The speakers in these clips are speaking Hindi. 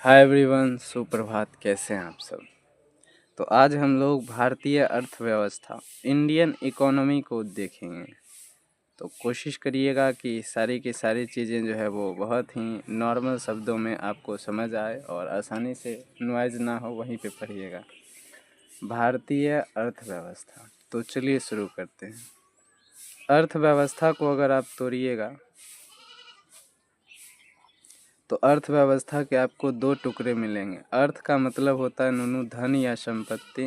हाय एवरीवन, सुप्रभात। कैसे हैं आप सब। तो आज हम लोग भारतीय अर्थव्यवस्था इंडियन इकोनॉमी को देखेंगे। तो कोशिश करिएगा कि सारी की सारी चीज़ें जो है वो बहुत ही नॉर्मल शब्दों में आपको समझ आए और आसानी से नॉइज़ ना हो, वहीं पे पढ़िएगा। भारतीय अर्थव्यवस्था। तो चलिए शुरू करते हैं। अर्थव्यवस्था को अगर आप तोड़िएगा तो अर्थव्यवस्था के आपको दो टुकड़े मिलेंगे। अर्थ का मतलब होता है नूनू धन या संपत्ति।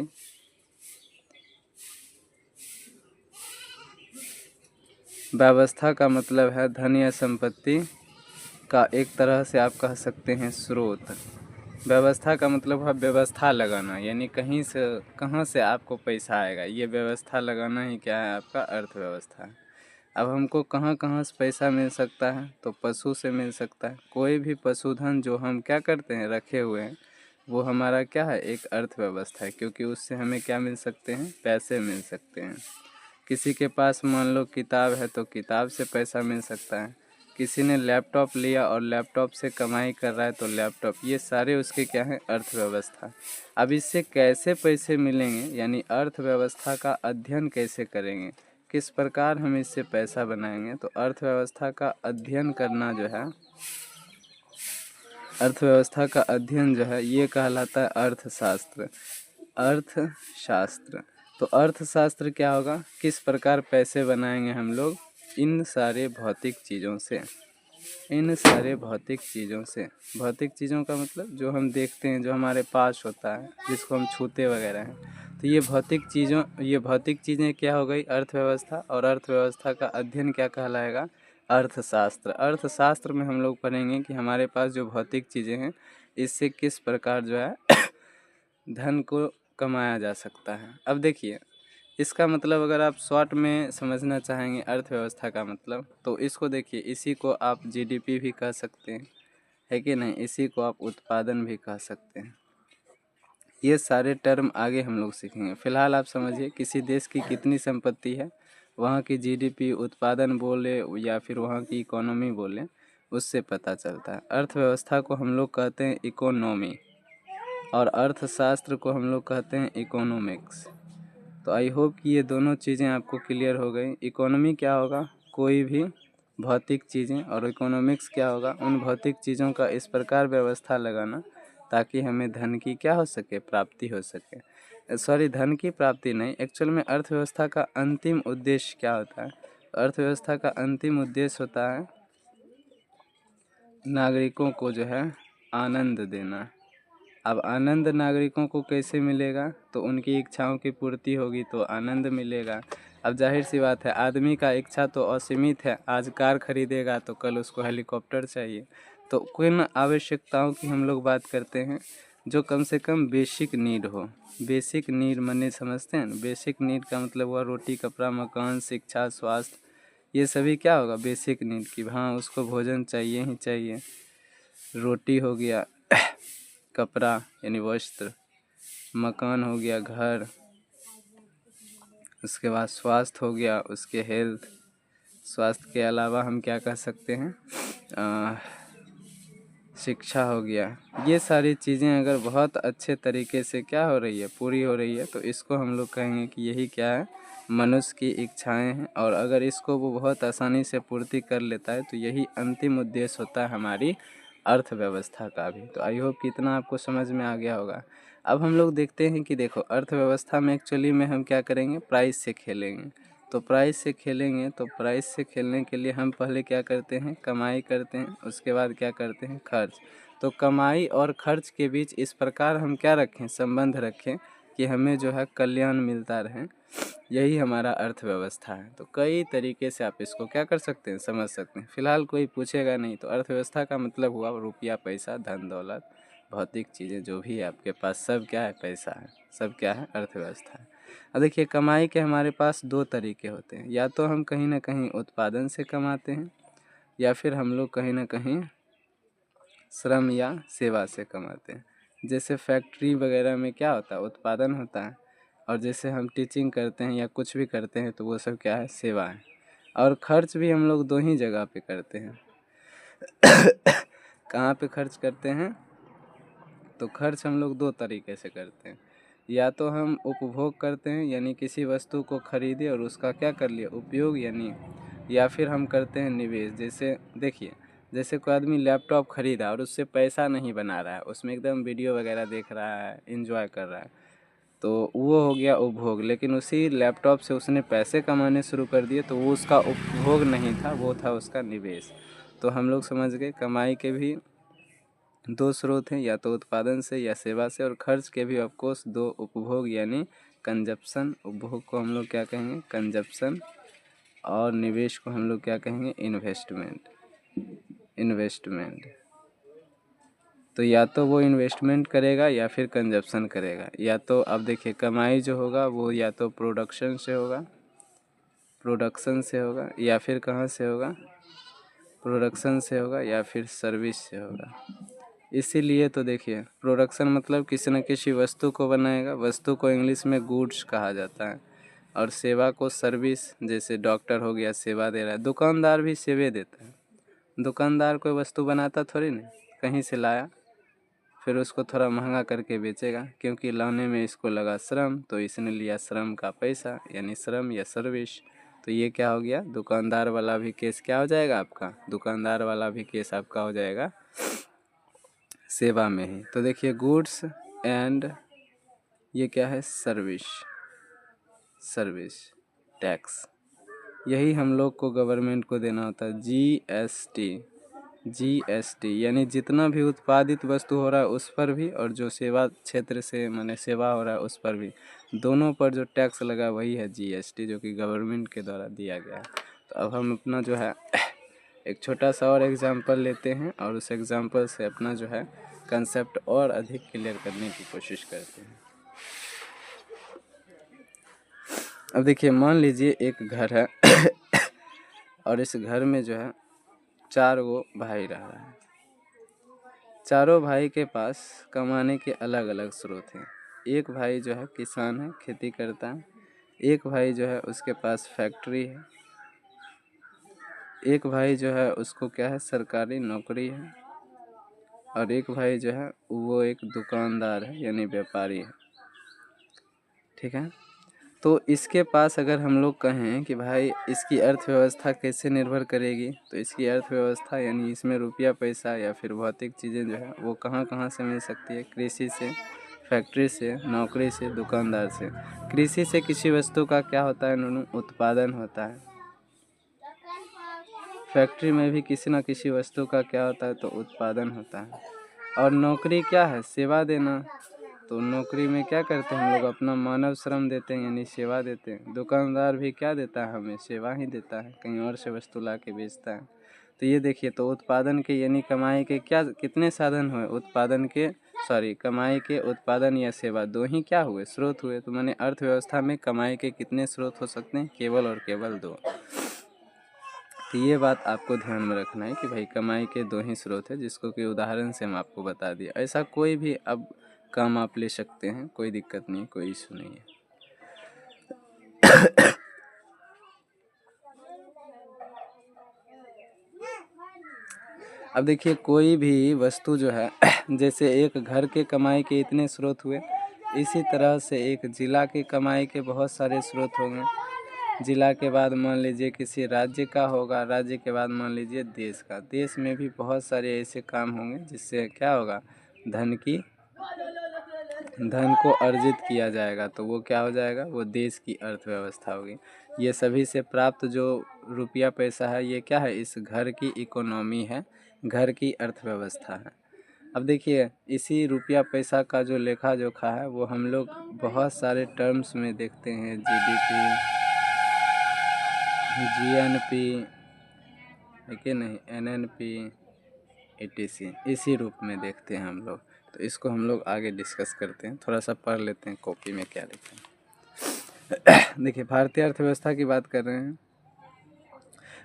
व्यवस्था का मतलब है धन या संपत्ति का एक तरह से आप कह सकते हैं स्रोत। व्यवस्था का मतलब है व्यवस्था लगाना, यानी कहीं से कहाँ से आपको पैसा आएगा, ये व्यवस्था लगाना ही क्या है, आपका अर्थव्यवस्था है। अब हमको कहाँ कहाँ से पैसा मिल सकता है, तो पशु से मिल सकता है। कोई भी पशुधन जो हम क्या करते हैं, रखे हुए हैं, वो हमारा क्या है, एक अर्थव्यवस्था है, क्योंकि उससे हमें क्या मिल सकते हैं, पैसे मिल सकते हैं। किसी के पास मान लो किताब है तो किताब से पैसा मिल सकता है। किसी ने लैपटॉप लिया और लैपटॉप से कमाई कर रहा है तो लैपटॉप, ये सारे उसके क्या है, अर्थव्यवस्था। अब इससे कैसे पैसे मिलेंगे, यानी अर्थव्यवस्था का अध्ययन कैसे करेंगे, किस प्रकार हम इससे पैसा बनाएंगे, तो अर्थव्यवस्था का अध्ययन करना जो है, अर्थव्यवस्था का अध्ययन जो है ये कहलाता है अर्थशास्त्र। अर्थशास्त्र। तो अर्थशास्त्र क्या होगा, किस प्रकार पैसे बनाएंगे हम लोग इन सारे भौतिक चीज़ों से। इन सारे भौतिक चीज़ों से, भौतिक चीज़ों का मतलब जो हम देखते हैं, जो हमारे पास होता है, जिसको हम छूते वगैरह हैं। तो ये भौतिक चीज़ें क्या हो गई, अर्थव्यवस्था। और अर्थव्यवस्था का अध्ययन क्या कहलाएगा, अर्थशास्त्र। अर्थशास्त्र में हम लोग पढ़ेंगे कि हमारे पास जो भौतिक चीज़ें हैं, इससे किस प्रकार जो है धन को कमाया जा सकता है। अब देखिए, इसका मतलब अगर आप शॉर्ट में समझना चाहेंगे अर्थव्यवस्था का मतलब, तो इसको देखिए, इसी को आप जीडीपी भी कह सकते हैं, है कि नहीं। इसी को आप उत्पादन भी कह सकते हैं। ये सारे टर्म आगे हम लोग सीखेंगे। फिलहाल आप समझिए, किसी देश की कितनी संपत्ति है, वहाँ की जीडीपी, उत्पादन बोले या फिर वहाँ की इकोनॉमी बोले, उससे पता चलता है। अर्थव्यवस्था को हम लोग कहते हैं इकोनॉमी, और अर्थशास्त्र को हम लोग कहते हैं इकोनॉमिक्स। तो आई होप कि ये दोनों चीज़ें आपको क्लियर हो गई। इकोनॉमी क्या होगा, कोई भी भौतिक चीज़ें, और इकोनॉमिक्स क्या होगा, उन भौतिक चीज़ों का इस प्रकार व्यवस्था लगाना ताकि हमें धन की क्या हो सके, प्राप्ति हो सके। सॉरी, धन की प्राप्ति नहीं, एक्चुअल में अर्थव्यवस्था का अंतिम उद्देश्य क्या होता है। अर्थव्यवस्था का अंतिम उद्देश्य होता है नागरिकों को जो है आनंद देना। अब आनंद नागरिकों को कैसे मिलेगा, तो उनकी इच्छाओं की पूर्ति होगी तो आनंद मिलेगा। अब जाहिर सी बात है, आदमी का इच्छा तो असीमित है। आज कार खरीदेगा तो कल उसको हेलीकॉप्टर चाहिए। तो किन आवश्यकताओं की हम लोग बात करते हैं, जो कम से कम बेसिक नीड हो। बेसिक नीड माने समझते हैं, बेसिक नीड का मतलब हुआ रोटी, कपड़ा, मकान, शिक्षा, स्वास्थ्य। ये सभी क्या होगा, बेसिक नीड की। हाँ, उसको भोजन चाहिए ही चाहिए। रोटी हो गया, कपड़ा यानी वस्त्र, मकान हो गया, घर, उसके बाद स्वास्थ्य हो गया, उसके हेल्थ। स्वास्थ्य के अलावा हम क्या कह सकते हैं, शिक्षा हो गया। ये सारी चीज़ें अगर बहुत अच्छे तरीके से क्या हो रही है, पूरी हो रही है, तो इसको हम लोग कहेंगे कि यही क्या है, मनुष्य की इच्छाएं हैं। और अगर इसको वो बहुत आसानी से पूर्ति कर लेता है तो यही अंतिम उद्देश्य होता है हमारी अर्थव्यवस्था का भी। तो आई होप कि इतना आपको समझ में आ गया होगा। अब हम लोग देखते हैं कि देखो, अर्थव्यवस्था में एक्चुअली में हम क्या करेंगे, प्राइस से खेलेंगे। तो प्राइस से खेलेंगे, तो प्राइस से खेलने के लिए हम पहले क्या करते हैं, कमाई करते हैं, उसके बाद क्या करते हैं, खर्च। तो कमाई और खर्च के बीच इस प्रकार हम क्या रखें, संबंध रखें कि हमें जो है कल्याण मिलता रहे। यही हमारा अर्थव्यवस्था है। तो कई तरीके से आप इसको क्या कर सकते हैं, समझ सकते हैं। फिलहाल कोई पूछेगा नहीं, तो अर्थव्यवस्था का मतलब हुआ रुपया, पैसा, धन दौलत, भौतिक चीज़ें जो भी है आपके पास, सब क्या है, पैसा है, सब क्या है, अर्थव्यवस्था है। अब देखिए, कमाई के हमारे पास दो तरीके होते हैं। या तो हम कहीं ना कहीं उत्पादन से कमाते हैं, या फिर हम लोग कहीं ना कहीं श्रम या सेवा से कमाते हैं। जैसे फैक्ट्री वगैरह में क्या होता है, उत्पादन होता है। और जैसे हम टीचिंग करते हैं या कुछ भी करते हैं, तो वो सब क्या है, सेवा है। और खर्च भी हम लोग दो ही जगह पे करते हैं। कहाँ पे खर्च करते हैं, तो खर्च हम लोग दो तरीके से करते हैं, या तो हम उपभोग करते हैं यानी किसी वस्तु को खरीदे और उसका क्या कर लिया उपयोग यानी, या फिर हम करते हैं निवेश। जैसे देखिए, जैसे कोई आदमी लैपटॉप खरीदा और उससे पैसा नहीं बना रहा है, उसमें एकदम वीडियो वगैरह देख रहा है, एंजॉय कर रहा है, तो वो हो गया उपभोग। लेकिन उसी लैपटॉप से उसने पैसे कमाने शुरू कर दिए, तो वो उसका उपभोग नहीं था, वो था उसका निवेश। तो हम लोग समझ गए कमाई के भी दो स्रोत हैं, या तो उत्पादन से या सेवा से, और खर्च के भी ऑफकोर्स दो, उपभोग यानी कंजप्शन, उपभोग को हम लोग क्या कहेंगे कंजप्शन, और निवेश को हम लोग क्या कहेंगे इन्वेस्टमेंट। तो या तो वो इन्वेस्टमेंट करेगा या फिर कंजप्शन करेगा, या तो अब देखिए कमाई जो होगा वो या तो प्रोडक्शन से होगा, या फिर कहाँ से होगा प्रोडक्शन से होगा, या फिर सर्विस से होगा। इसीलिए तो देखिए प्रोडक्शन मतलब किसी न किसी वस्तु को बनाएगा, वस्तु को इंग्लिश में गुड्स कहा जाता है, और सेवा को सर्विस। जैसे डॉक्टर हो गया सेवा दे रहा है, दुकानदार भी सेवा देता है। दुकानदार कोई वस्तु बनाता थोड़ी नहीं, कहीं से लाया फिर उसको थोड़ा महंगा करके बेचेगा, क्योंकि लाने में इसको लगा श्रम, तो इसने लिया श्रम का पैसा यानी श्रम या सर्विस। तो ये क्या हो गया, दुकानदार वाला भी केस क्या हो जाएगा आपका, दुकानदार वाला भी केस आपका हो जाएगा सेवा में ही। तो देखिए गुड्स एंड ये क्या है सर्विस टैक्स, यही हम लोग को गवर्नमेंट को देना होता है। जीएसटी यानी जितना भी उत्पादित वस्तु हो रहा है उस पर भी, और जो सेवा क्षेत्र से माने सेवा हो रहा है उस पर भी, दोनों पर जो टैक्स लगा वही है जीएसटी, जो कि गवर्नमेंट के द्वारा दिया गया है। तो अब हम अपना जो है एक छोटा सा और एग्जांपल लेते हैं, और उस एग्जांपल से अपना जो है कंसेप्ट और अधिक क्लियर करने की कोशिश करते हैं। अब देखिए मान लीजिए एक घर है और इस घर में जो है 4 गो भाई रह रहा है। चारों भाई के पास कमाने के अलग अलग स्रोत हैं। एक भाई जो है किसान है, खेती करता है। एक भाई जो है उसके पास फैक्ट्री है। एक भाई जो है उसको क्या है सरकारी नौकरी है। और एक भाई जो है वो एक दुकानदार है यानी व्यापारी है। ठीक है, तो इसके पास अगर हम लोग कहें कि भाई इसकी अर्थव्यवस्था कैसे निर्भर करेगी, तो इसकी अर्थव्यवस्था यानी इसमें रुपया पैसा या फिर भौतिक चीज़ें जो है वो कहाँ कहाँ से मिल सकती है, कृषि से, फैक्ट्री से, नौकरी से, दुकानदार से। कृषि से किसी वस्तु का क्या होता है नूनू, उत्पादन होता है। फैक्ट्री में भी किसी न किसी वस्तु का क्या होता है, तो उत्पादन होता है। और नौकरी क्या है, सेवा देना। तो नौकरी में क्या करते हैं हम लोग, अपना मानव श्रम देते हैं यानी सेवा देते हैं। दुकानदार भी क्या देता है, हमें सेवा ही देता है, कहीं और से वस्तु ला के बेचता है। तो ये देखिए, तो उत्पादन के यानी कमाई के क्या कितने साधन हुए, कमाई के, उत्पादन या सेवा, दो ही क्या हुए, स्रोत हुए। तो मैंने अर्थव्यवस्था में कमाई के कितने स्रोत हो सकते हैं, केवल और केवल दो। तो ये बात आपको ध्यान में रखना है कि भाई कमाई के दो ही स्रोत है, जिसको कि उदाहरण से हम आपको बता दिए। ऐसा कोई भी अब काम आप ले सकते हैं, कोई दिक्कत नहीं, कोई इशू नहीं है। अब देखिए कोई भी वस्तु जो है जैसे एक घर के कमाई के इतने स्रोत हुए, इसी तरह से एक जिला के कमाई के बहुत सारे स्रोत होंगे। जिला के बाद मान लीजिए किसी राज्य का होगा, राज्य के बाद मान लीजिए देश का, देश में भी बहुत सारे ऐसे काम होंगे जिससे क्या होगा, धन को अर्जित किया जाएगा। तो वो क्या हो जाएगा, वो देश की अर्थव्यवस्था होगी। ये सभी से प्राप्त जो रुपया पैसा है, ये क्या है, इस घर की इकोनॉमी है, घर की अर्थव्यवस्था है। अब देखिए इसी रुपया पैसा का जो लेखा जोखा है वो हम लोग बहुत सारे टर्म्स में देखते हैं, जीडीपी, जीएनपी है कि नहीं, एनएनपी, ईटीसी, इसी रूप में देखते हैं हम लोग। तो इसको हम लोग आगे डिस्कस करते हैं, थोड़ा सा पढ़ लेते हैं कॉपी में क्या लिखते हैं। देखिए भारतीय अर्थव्यवस्था की बात कर रहे हैं।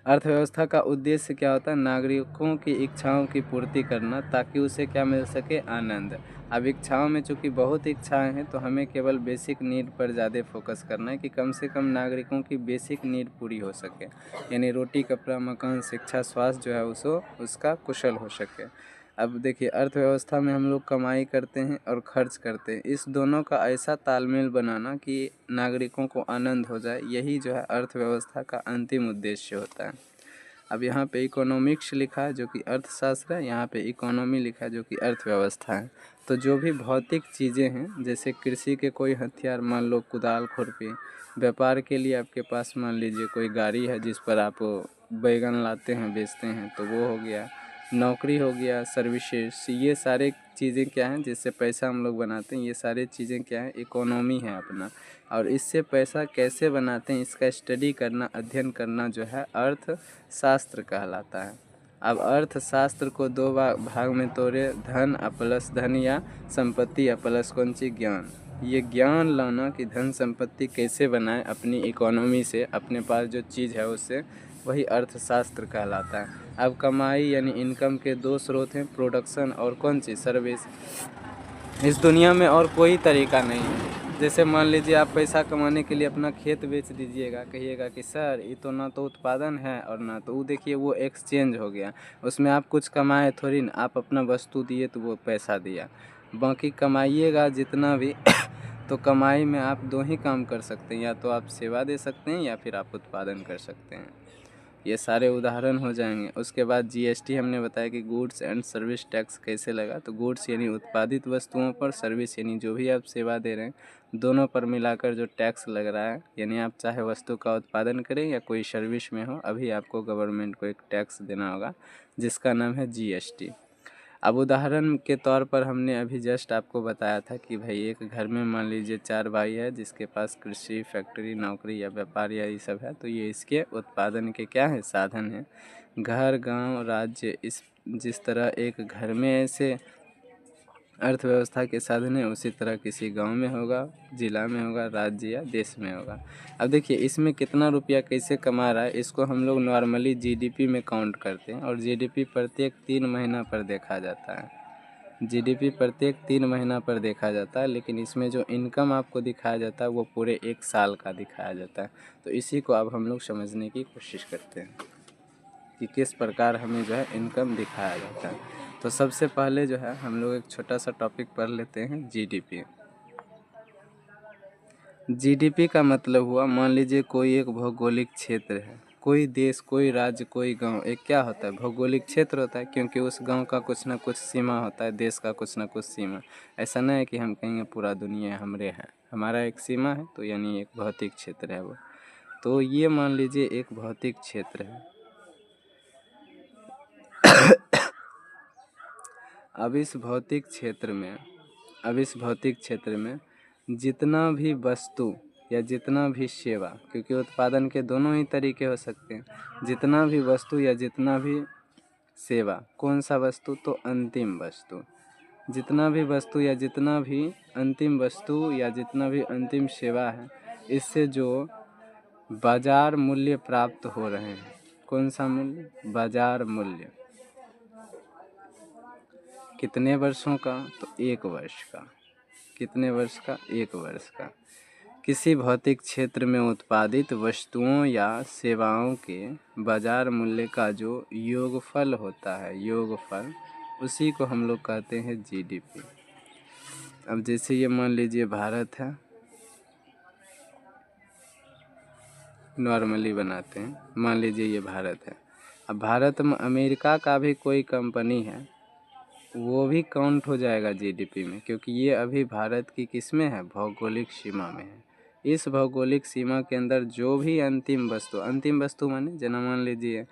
अर्थव्यवस्था का उद्देश्य क्या होता है, नागरिकों की इच्छाओं की पूर्ति करना, ताकि उसे क्या मिल सके, आनंद। अब इच्छाओं में चूँकि बहुत इच्छाएं हैं, तो हमें केवल बेसिक नीड पर ज़्यादा फोकस करना है कि कम से कम नागरिकों की बेसिक नीड पूरी हो सके, यानी रोटी, कपड़ा, मकान, शिक्षा, स्वास्थ्य जो है उसका कुशल हो सके। अब देखिए अर्थव्यवस्था में हम लोग कमाई करते हैं और खर्च करते हैं, इस दोनों का ऐसा तालमेल बनाना कि नागरिकों को आनंद हो जाए, यही जो है अर्थव्यवस्था का अंतिम उद्देश्य होता है। अब यहाँ पे इकोनॉमिक्स लिखा है जो कि अर्थशास्त्र है, यहाँ पे इकोनॉमी लिखा है जो कि अर्थव्यवस्था है। तो जो भी भौतिक चीज़ें हैं, जैसे कृषि के कोई हथियार, मान लो कुदाल, खुरपी, व्यापार के लिए आपके पास मान लीजिए कोई गाड़ी है जिस पर आप बैगन लाते हैं बेचते हैं, तो वो हो गया। नौकरी हो गया, सर्विसेज, ये सारे चीज़ें क्या हैं जिससे पैसा हम लोग बनाते हैं, ये सारी चीज़ें क्या है, इकोनॉमी है अपना। और इससे पैसा कैसे बनाते हैं इसका स्टडी करना, अध्ययन करना जो है अर्थशास्त्र कहलाता है। अब अर्थशास्त्र को दो भाग में तोड़े, धन प्लस धन या संपत्ति प्लस कौन सी ज्ञान। ये ज्ञान लाना कि धन संपत्ति कैसे बनाए अपनी इकोनॉमी से, अपने पास जो चीज़ है उससे, वही अर्थशास्त्र कहलाता है। अब कमाई यानी इनकम के दो स्रोत हैं, प्रोडक्शन और कौन सी, सर्विस। इस दुनिया में और कोई तरीका नहीं है। जैसे मान लीजिए आप पैसा कमाने के लिए अपना खेत बेच दीजिएगा, कहिएगा कि सर ये तो ना तो उत्पादन है और ना तो वो, देखिए वो एक्सचेंज हो गया, उसमें आप कुछ कमाए थोड़ी ना, आप अपना वस्तु दिए तो वो पैसा दिया। बाकी कमाइएगा जितना भी तो कमाई में आप दो ही काम कर सकते हैं, या तो आप सेवा दे सकते हैं या फिर आप उत्पादन कर सकते हैं। ये सारे उदाहरण हो जाएंगे। उसके बाद जीएसटी हमने बताया कि गुड्स एंड सर्विस टैक्स कैसे लगा, तो गुड्स यानी उत्पादित वस्तुओं पर, सर्विस यानी जो भी आप सेवा दे रहे हैं, दोनों पर मिलाकर जो टैक्स लग रहा है, यानी आप चाहे वस्तु का उत्पादन करें या कोई सर्विस में हो, अभी आपको गवर्नमेंट को एक टैक्स देना होगा जिसका नाम है जीएसटी। अब उदाहरण के तौर पर हमने अभी जस्ट आपको बताया था कि भाई एक घर में मान लीजिए 4 भाई है जिसके पास कृषि, फैक्ट्री, नौकरी या व्यापार या ये सब है, तो ये इसके उत्पादन के क्या है, साधन हैं। घर, गांव, राज्य, इस जिस तरह एक घर में ऐसे अर्थव्यवस्था के साधन है, उसी तरह किसी गांव में होगा, जिला में होगा, राज्य या देश में होगा। अब देखिए इसमें कितना रुपया कैसे कमा रहा है, इसको हम लोग नॉर्मली जीडीपी में काउंट करते हैं, और जीडीपी प्रत्येक 3 महीना पर देखा जाता है। जीडीपी प्रत्येक 3 महीना पर देखा जाता है, लेकिन इसमें जो इनकम आपको दिखाया जाता है वो पूरे 1 साल का दिखाया जाता है। तो इसी को अब हम लोग समझने की कोशिश करते हैं कि किस प्रकार हमें जो है इनकम दिखाया जाता है। तो सबसे पहले जो है हम लोग एक छोटा सा टॉपिक पढ़ लेते हैं, जीडीपी। जीडीपी का मतलब हुआ, मान लीजिए कोई एक भौगोलिक क्षेत्र है, कोई देश, कोई राज्य, कोई गांव, एक क्या होता है, भौगोलिक क्षेत्र होता है, क्योंकि उस गांव का कुछ ना कुछ सीमा होता है, देश का कुछ ना कुछ सीमा। ऐसा नहीं है कि हम कहेंगे पूरा दुनिया हमरे है, हमारा एक सीमा है, तो यानी एक भौतिक क्षेत्र है वो। तो ये मान लीजिए एक भौतिक क्षेत्र है। अब इस भौतिक क्षेत्र में जितना भी वस्तु या जितना भी सेवा, क्योंकि उत्पादन के दोनों ही तरीके हो सकते हैं, जितना भी वस्तु या जितना भी सेवा, कौन सा वस्तु, तो अंतिम वस्तु, जितना भी वस्तु या जितना भी अंतिम वस्तु या जितना भी अंतिम सेवा है, इससे जो बाजार मूल्य प्राप्त हो रहे हैं, कौन सा मूल्य, बाजार मूल्य, कितने वर्षों का, तो 1 वर्ष का। कितने वर्ष का, 1 वर्ष का। किसी भौतिक क्षेत्र में उत्पादित वस्तुओं या सेवाओं के बाजार मूल्य का जो योगफल होता है, योगफल, उसी को हम लोग कहते हैं जीडीपी। अब जैसे ये मान लीजिए भारत है, नॉर्मली बनाते हैं, मान लीजिए ये भारत है। अब भारत में अमेरिका का भी कोई कंपनी है, वो भी काउंट हो जाएगा जीडीपी में, क्योंकि ये अभी भारत की किस में है, भौगोलिक सीमा में है। इस भौगोलिक सीमा के अंदर जो भी अंतिम वस्तु माने, जना मान लीजिए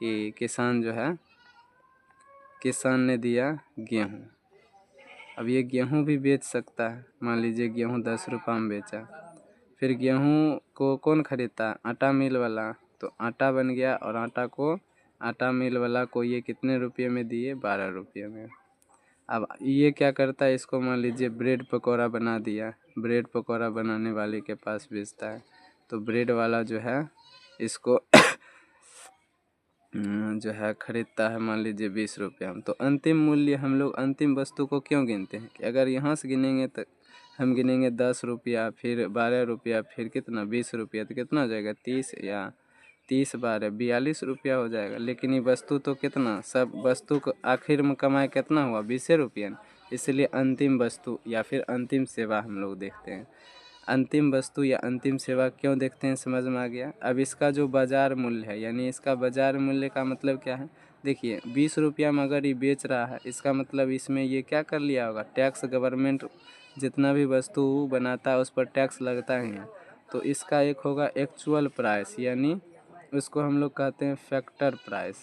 कि किसान जो है, किसान ने दिया गेहूँ, अब ये गेहूँ भी बेच सकता है, मान लीजिए गेहूँ 10 रुपये में बेचा, फिर गेहूँ को कौन खरीदता है, आटा मिल वाला, तो आटा बन गया, और आटा मिल वाला को ये कितने रुपये में दिए, 12 रुपये में। अब ये क्या करता है, इसको मान लीजिए ब्रेड पकौड़ा बना दिया, ब्रेड पकौड़ा बनाने वाले के पास बेचता है, तो ब्रेड वाला जो है इसको जो है खरीदता है मान लीजिए 20 रुपये में। तो अंतिम मूल्य, हम लोग अंतिम वस्तु को क्यों गिनते हैं कि अगर यहाँ से गिनेंगे तो हम गिनेंगे 10 रुपया, फिर 12 रुपया, फिर कितना 20 रुपया, तो कितना हो जाएगा 30 या 30 बार है 42 रुपया हो जाएगा। लेकिन ये वस्तु तो कितना, सब वस्तु को आखिर में कमाई कितना हुआ 20 रुपया न। इसलिए अंतिम वस्तु या फिर अंतिम सेवा हम लोग देखते हैं। अंतिम वस्तु या अंतिम सेवा क्यों देखते हैं, समझ में आ गया। अब इसका जो बाज़ार मूल्य है, यानी इसका बाज़ार मूल्य का मतलब क्या है, देखिए 20 रुपया में अगर ये बेच रहा है, इसका मतलब इसमें ये क्या कर लिया होगा, टैक्स गवर्नमेंट जितना भी वस्तु बनाता है उस पर टैक्स लगता ही है। तो इसका एक होगा एक्चुअल प्राइस, यानी उसको हम लोग कहते हैं फैक्टर प्राइस।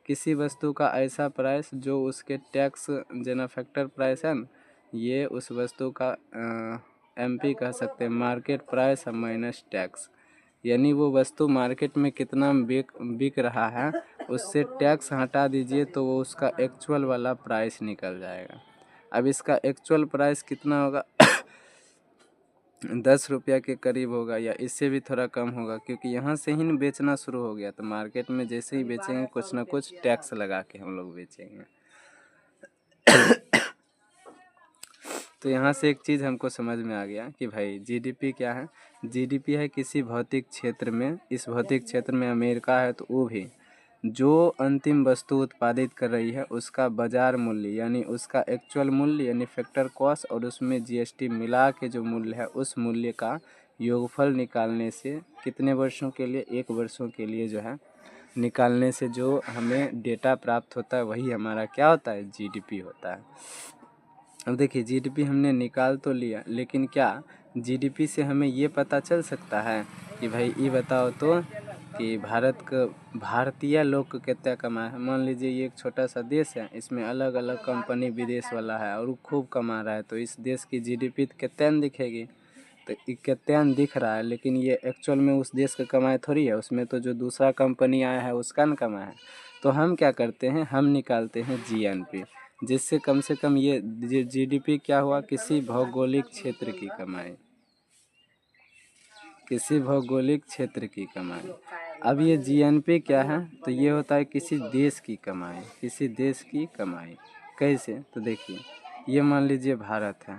किसी वस्तु का ऐसा प्राइस जो उसके टैक्स जना फैक्टर प्राइस है ना, ये उस वस्तु का एमपी कह सकते हैं, मार्केट प्राइस है माइनस टैक्स। यानी वो वस्तु मार्केट में कितना बिक रहा है उससे टैक्स हटा दीजिए तो वो उसका एक्चुअल वाला प्राइस निकल जाएगा। अब इसका एक्चुअल प्राइस कितना होगा 10 रुपया के करीब होगा या इससे भी थोड़ा कम होगा, क्योंकि यहाँ से ही बेचना शुरू हो गया। तो मार्केट में जैसे ही बेचेंगे कुछ ना कुछ टैक्स लगा के हम लोग बेचेंगे। तो यहाँ से एक चीज़ हमको समझ में आ गया कि भाई जीडीपी क्या है। जीडीपी है किसी भौतिक क्षेत्र में, इस भौतिक क्षेत्र में अमेरिका है तो वो भी जो अंतिम वस्तु उत्पादित कर रही है उसका बाज़ार मूल्य, यानी उसका एक्चुअल मूल्य यानी फैक्टर कॉस्ट और उसमें जीएसटी मिला के जो मूल्य है उस मूल्य का योगफल निकालने से कितने वर्षों के लिए, 1 वर्षों के लिए जो है निकालने से जो हमें डेटा प्राप्त होता है वही हमारा क्या होता है, जीडीपी होता है। अब देखिए जीडीपी हमने निकाल तो लिया, लेकिन क्या जीडीपी से हमें ये पता चल सकता है कि भाई ये बताओ तो कि भारतीय लोग कितना कमाए है। मान लीजिए ये एक छोटा सा देश है, इसमें अलग अलग कंपनी विदेश वाला है और वो खूब कमा रहा है, तो इस देश की जीडीपी तो कितना दिखेगी, तो ये कितना दिख रहा है, लेकिन ये एक्चुअल में उस देश का कमाई थोड़ी है, उसमें तो जो दूसरा कंपनी आया है उसका न कमाई है। तो हम क्या करते हैं, हम निकालते हैं जीएनपी, जिससे कम से कम ये जीडीपी क्या हुआ, किसी भौगोलिक क्षेत्र की कमाई, किसी भौगोलिक क्षेत्र की कमाई। अब ये जीएनपी क्या है, तो ये होता है किसी देश की कमाई, किसी देश की कमाई। कैसे, तो देखिए ये मान लीजिए भारत है,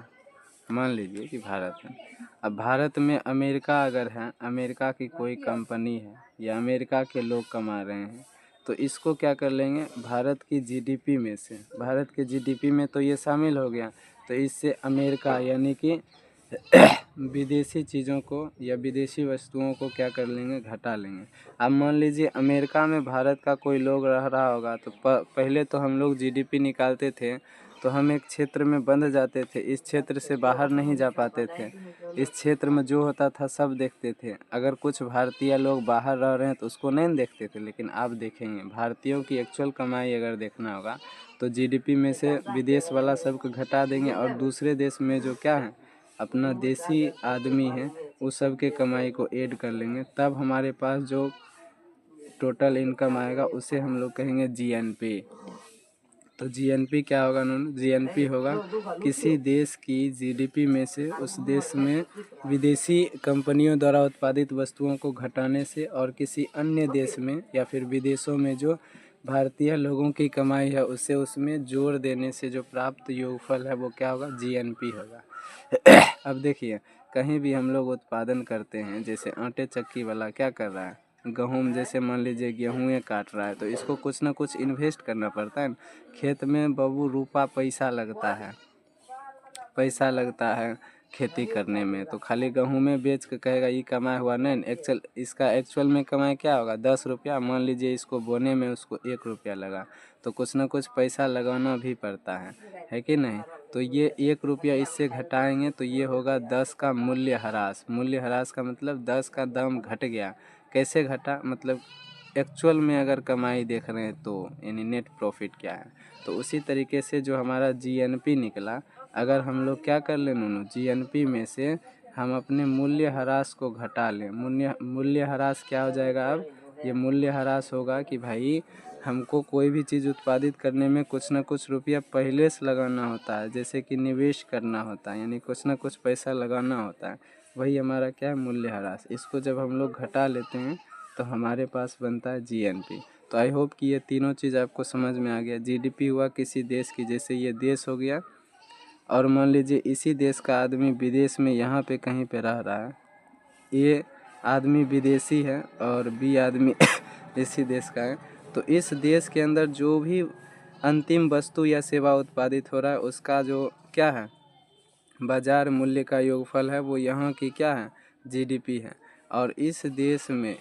मान लीजिए कि भारत है। अब भारत में अमेरिका अगर है, अमेरिका की कोई कंपनी है या अमेरिका के लोग कमा रहे हैं, तो इसको क्या कर लेंगे भारत की जीडीपी में से, भारत के जीडीपी में तो ये शामिल हो गया, तो इससे अमेरिका यानी कि विदेशी चीज़ों को या विदेशी वस्तुओं को क्या कर लेंगे, घटा लेंगे। अब मान लीजिए अमेरिका में भारत का कोई लोग रह रहा होगा, तो पहले तो हम लोग जीडीपी निकालते थे तो हम एक क्षेत्र में बंध जाते थे, इस क्षेत्र से बाहर नहीं जा पाते थे, इस क्षेत्र में जो होता था सब देखते थे। अगर कुछ भारतीय लोग बाहर रह रहे हैं तो उसको नहीं देखते थे, लेकिन अब देखेंगे भारतीयों की एक्चुअल कमाई अगर देखना होगा तो जीडीपी में से विदेश वाला सबको घटा देंगे और दूसरे देश में जो क्या है अपना देसी आदमी है उस सब के कमाई को ऐड कर लेंगे, तब हमारे पास जो टोटल इनकम आएगा उसे हम लोग कहेंगे जीएनपी। तो जीएनपी क्या होगा, जीएनपी होगा किसी देश की जीडीपी में से उस देश में विदेशी कंपनियों द्वारा उत्पादित वस्तुओं को घटाने से और किसी अन्य देश में या फिर विदेशों में जो भारतीय लोगों की कमाई है उससे उसमें जोड़ देने से जो प्राप्त योगफल है वो क्या होगा, जीएनपी होगा। अब देखिए कहीं भी हम लोग उत्पादन करते हैं, जैसे आटे चक्की वाला क्या कर रहा है, गेहूँ जैसे मान लीजिए गेहूँ काट रहा है तो इसको कुछ ना कुछ इन्वेस्ट करना पड़ता है। खेत में बाबू रुपया पैसा लगता है, पैसा लगता है खेती करने में, तो खाली गेहूँ में बेच के कहेगा ये कमाया हुआ नहीं, इसका एक्चुअल में कमाई क्या होगा 10 रुपया। मान लीजिए इसको बोने में उसको 1 रुपया लगा, तो कुछ ना कुछ पैसा लगाना भी पड़ता है कि नहीं। तो ये 1 रुपया इससे घटाएंगे तो ये होगा 10 का मूल्य ह्रास। मूल्य ह्रास का मतलब 10 का दाम घट गया। कैसे घटा, मतलब एक्चुअल में अगर कमाई देख रहे हैं तो यानी नेट प्रॉफिट क्या है। तो उसी तरीके से जो हमारा जीएनपी निकला, अगर हम लोग क्या कर लें नूनू, जीएनपी में से हम अपने मूल्य ह्रास को घटा लें। मूल्य ह्रास क्या हो जाएगा, अब ये मूल्य ह्रास होगा कि भाई हमको कोई भी चीज़ उत्पादित करने में कुछ ना कुछ रुपया पहले से लगाना होता है, जैसे कि निवेश करना होता है, यानी कुछ ना कुछ पैसा लगाना होता है, वही हमारा क्या है, मूल्य ह्रास। इसको जब हम लोग घटा लेते हैं तो हमारे पास बनता है जीएनपी। तो आई होप कि ये तीनों चीज़ आपको समझ में आ गया। जीडीपी हुआ किसी देश की, जैसे ये देश हो गया, और मान लीजिए इसी देश का आदमी विदेश में यहाँ पे कहीं पे रह रहा है, ये आदमी विदेशी है और बी आदमी इसी देश का है, तो इस देश के अंदर जो भी अंतिम वस्तु या सेवा उत्पादित हो रहा है उसका जो क्या है बाजार मूल्य का योगफल है, वो यहाँ की क्या है जीडीपी है। और इस देश में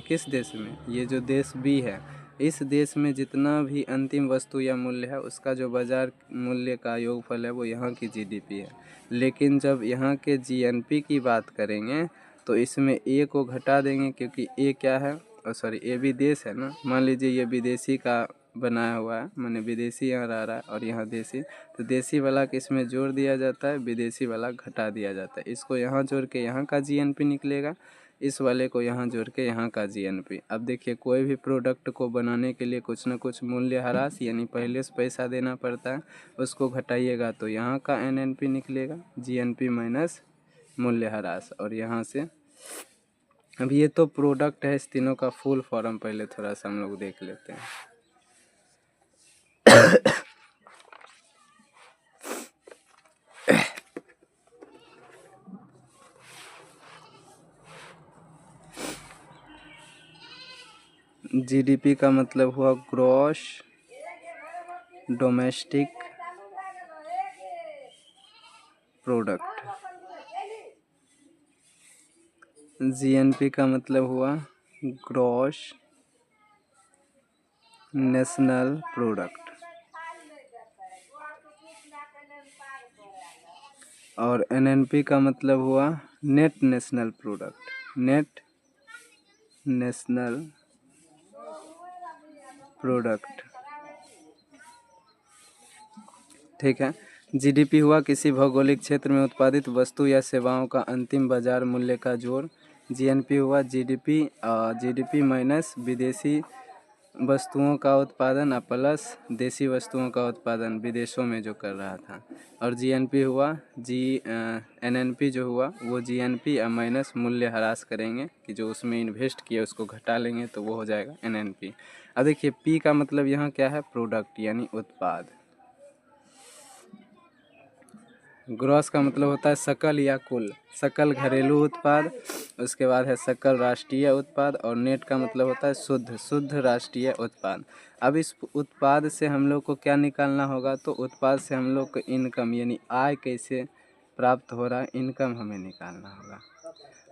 किस देश में, ये जो देश बी है, इस देश में जितना भी अंतिम वस्तु या मूल्य है उसका जो बाजार मूल्य का योगफल है वो यहाँ की जीडीपी है। लेकिन जब यहाँ के जीएनपी की बात करेंगे तो इसमें ए को घटा देंगे, क्योंकि ए क्या है, सॉरी ए भी देश है ना, मान लीजिए ये विदेशी का बनाया हुआ है, माने विदेशी यहाँ रह रहा है और यहाँ देसी, तो देसी वाला किस में जोड़ दिया जाता है, विदेशी वाला घटा दिया जाता है। इसको यहाँ जोड़ के यहाँ का जीएनपी निकलेगा, इस वाले को यहाँ जोड़ के यहाँ का जीएनपी। अब देखिए कोई भी प्रोडक्ट को बनाने के लिए कुछ न कुछ मूल्य ह्रास यानी पहले से पैसा देना पड़ता है, उसको घटाइएगा तो यहाँ का एनएनपी निकलेगा, जीएनपी माइनस मूल्य ह्रास। और यहाँ से अब ये तो प्रोडक्ट है, इस तीनों का फुल फॉर्म पहले थोड़ा सा हम लोग देख लेते हैं। जीडीपी का मतलब हुआ ग्रॉस डोमेस्टिक प्रोडक्ट। जीएनपी का मतलब हुआ ग्रॉस नेशनल प्रोडक्ट। और एनएनपी का मतलब हुआ net national product, net national product. ठीक है। जीडीपी हुआ किसी भौगोलिक क्षेत्र में उत्पादित वस्तु या सेवाओं का अंतिम बाजार मूल्य का जोड़। जीएनपी हुआ जीडीपी माइनस विदेशी वस्तुओं का उत्पादन प्लस देसी वस्तुओं का उत्पादन विदेशों में जो कर रहा था। और जीएनपी हुआ एनएनपी जो हुआ वो जीएनपी माइनस मूल्य ह्रास करेंगे कि जो उसमें इन्वेस्ट किया उसको घटा लेंगे तो वो हो जाएगा एनएनपी। अब देखिए पी का मतलब यहाँ क्या है, प्रोडक्ट यानी उत्पाद। ग्रॉस का मतलब होता है सकल या कुल, सकल घरेलू उत्पाद, उसके बाद है सकल राष्ट्रीय उत्पाद। और नेट का मतलब होता है शुद्ध राष्ट्रीय उत्पाद। अब इस उत्पाद से हम लोग को क्या निकालना होगा, तो उत्पाद से हम लोग को इनकम यानी आय कैसे प्राप्त हो रहा है, इनकम हमें निकालना होगा।